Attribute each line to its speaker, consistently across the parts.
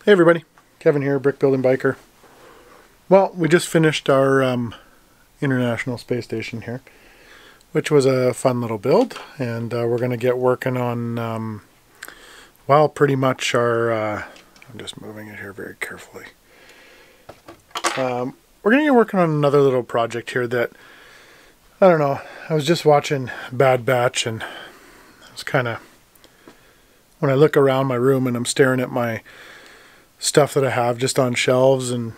Speaker 1: Hey everybody, Kevin here, Brick Building Biker. Well, we just finished our International Space Station here, which was a fun little build, and we're going to get working on, well, pretty much our, I'm just moving it here very carefully. We're going to get working on another little project here that, I don't know, I was just watching Bad Batch, and it's kind of, when I look around my room and I'm staring at my stuff that I have just on shelves, and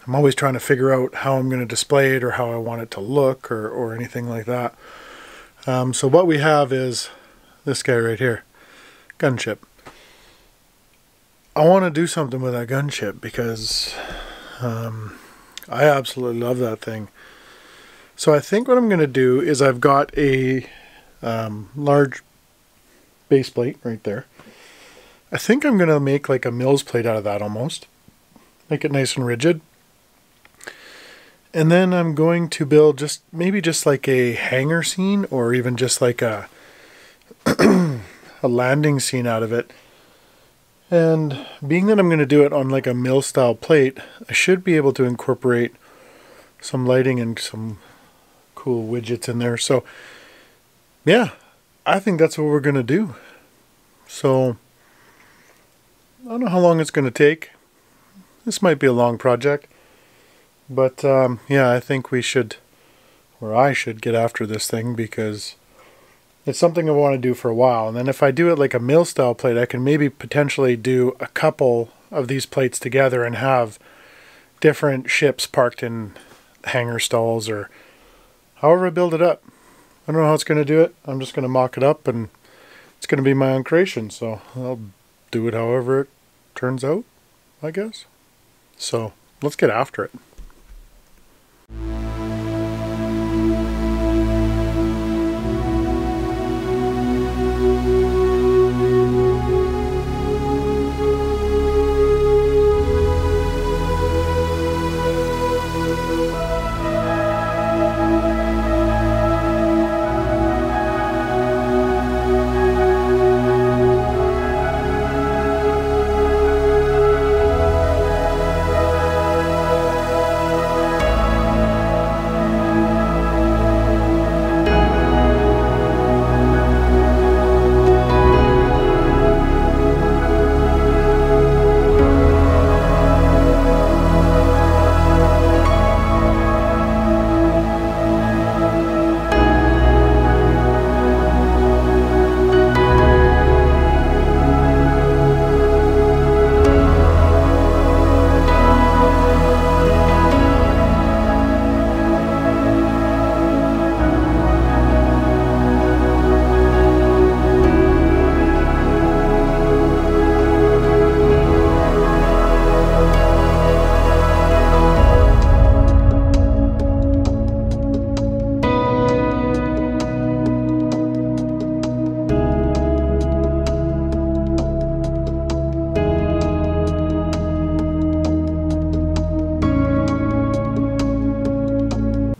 Speaker 1: I'm always trying to figure out how I'm going to display it or how I want it to look or anything like that. So what we have is this guy right here, Gunship. I want to do something with that Gunship because I absolutely love that thing. So I think what I'm going to do is I've got a large base plate right there. I think I'm going to make like a Mills plate out of that almost. Make it nice and rigid. And then I'm going to build maybe just like a hangar scene or even just like a a landing scene out of it. And being that I'm going to do it on like a mill style plate, I should be able to incorporate some lighting and some cool widgets in there. So yeah, I think that's what we're going to do. So I don't know how long it's going to take. This might be a long project. But yeah, I think we should, or I should get after this thing because it's something I want to do for a while. And then if I do it like a mill style plate, I can maybe potentially do a couple of these plates together and have different ships parked in hangar stalls or however I build it up. I don't know how it's going to do it. I'm just going to mock it up and it's going to be my own creation. So I'll do it however it turns out, I guess. So let's get after it.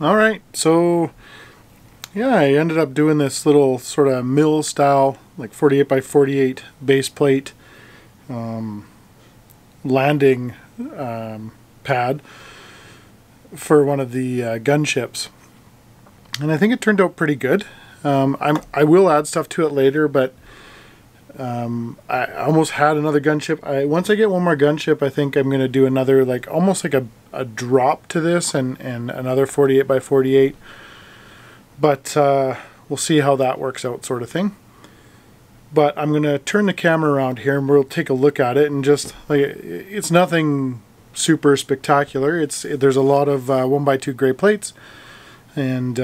Speaker 1: Alright, so yeah, I ended up doing this little sort of mill style, like 48 by 48 base plate landing pad for one of the gunships. And I think it turned out pretty good. I will add stuff to it later, but I almost had another gunship. Once I get one more gunship, I think I'm going to do another, like almost like a drop to this and another 48 by 48. But we'll see how that works out, sort of thing. But I'm going to turn the camera around here and we'll take a look at it, and just like it's nothing super spectacular. There's a lot of 1x2 gray plates and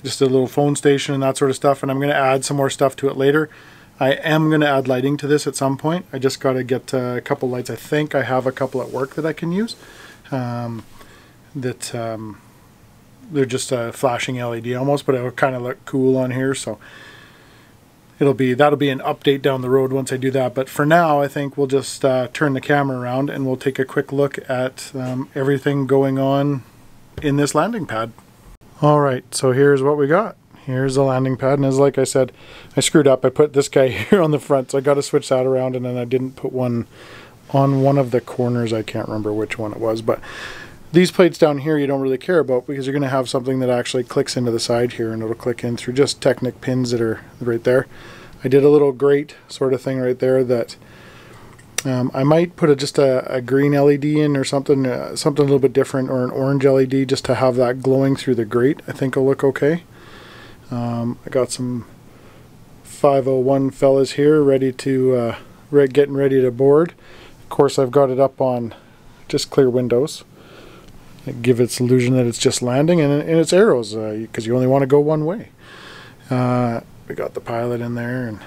Speaker 1: just a little phone station and that sort of stuff. And I'm going to add some more stuff to it later. I am going to add lighting to this at some point. I just got to get a couple lights. I think I have a couple at work that I can use. They're just a flashing LED almost, but it'll kind of look cool on here. So that'll be an update down the road once I do that. But for now, I think we'll just turn the camera around and we'll take a quick look at everything going on in this landing pad. All right, so here's what we got. Here's the landing pad, and as like I said, I screwed up. I put this guy here on the front, so I got to switch that around, and then I didn't put one on one of the corners. I can't remember which one it was, but these plates down here you don't really care about because you're going to have something that actually clicks into the side here, and it'll click in through just Technic pins that are right there. I did a little grate sort of thing right there that I might put just a green LED in or something, something a little bit different, or an orange LED just to have that glowing through the grate. I think it'll look okay. I got some 501 fellas here ready to getting ready to board. Of course, I've got it up on just clear windows. Give its illusion that it's just landing, and it's arrows because you only want to go one way. We got the pilot in there, and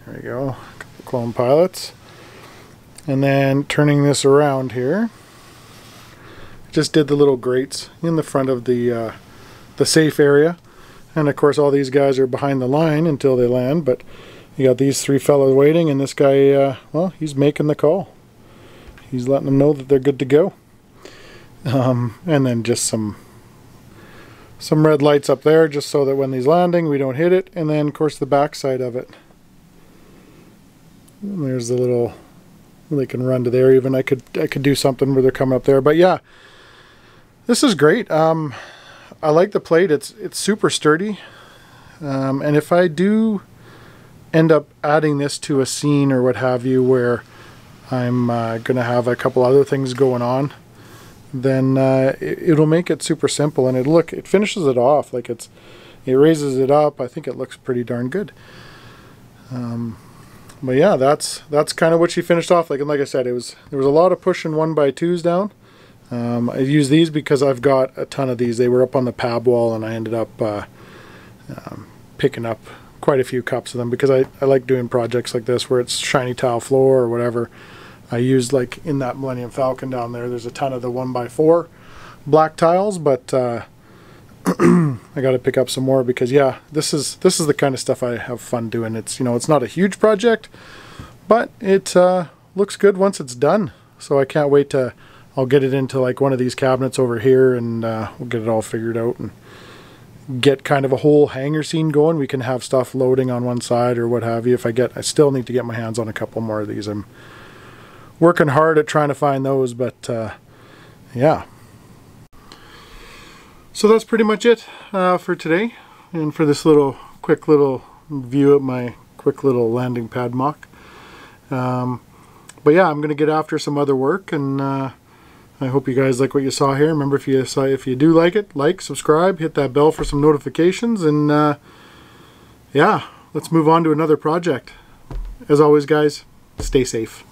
Speaker 1: there we go, a couple clone pilots. And then turning this around here, just did the little grates in the front of the safe area. And of course all these guys are behind the line until they land, but you got these three fellows waiting, and this guy, well, he's making the call. He's letting them know that they're good to go. And then just some red lights up there just so that when he's landing we don't hit it. And then of course the back side of it. And there's the little, they can run to there even. I could do something where they're coming up there. But yeah, this is great. I like the plate. It's super sturdy. And if I do end up adding this to a scene or what have you where I'm gonna have a couple other things going on, then it'll make it super simple, and it finishes it off. Like it raises it up. I think it looks pretty darn good. But yeah, that's kind of what she finished off like. And like I said, there was a lot of pushing 1x2s down. I use these because I've got a ton of these. They were up on the pab wall, and I ended up picking up quite a few cups of them because I like doing projects like this where it's shiny tile floor or whatever. I used, like in that Millennium Falcon down there's a ton of the 1x4 black tiles, but I got to pick up some more because yeah, this is the kind of stuff I have fun doing. It's, you know, it's not a huge project, but it looks good once it's done. So I can't wait to, I'll get it into like one of these cabinets over here, and we'll get it all figured out and get kind of a whole hangar scene going. We can have stuff loading on one side or what have you. I still need to get my hands on a couple more of these. I'm working hard at trying to find those, but yeah. So that's pretty much it for today, and for this quick little view of my quick little landing pad mock. But yeah, I'm gonna get after some other work, and I hope you guys like what you saw here. Remember, if you do like it, like, subscribe, hit that bell for some notifications, and yeah, let's move on to another project. As always, guys, stay safe.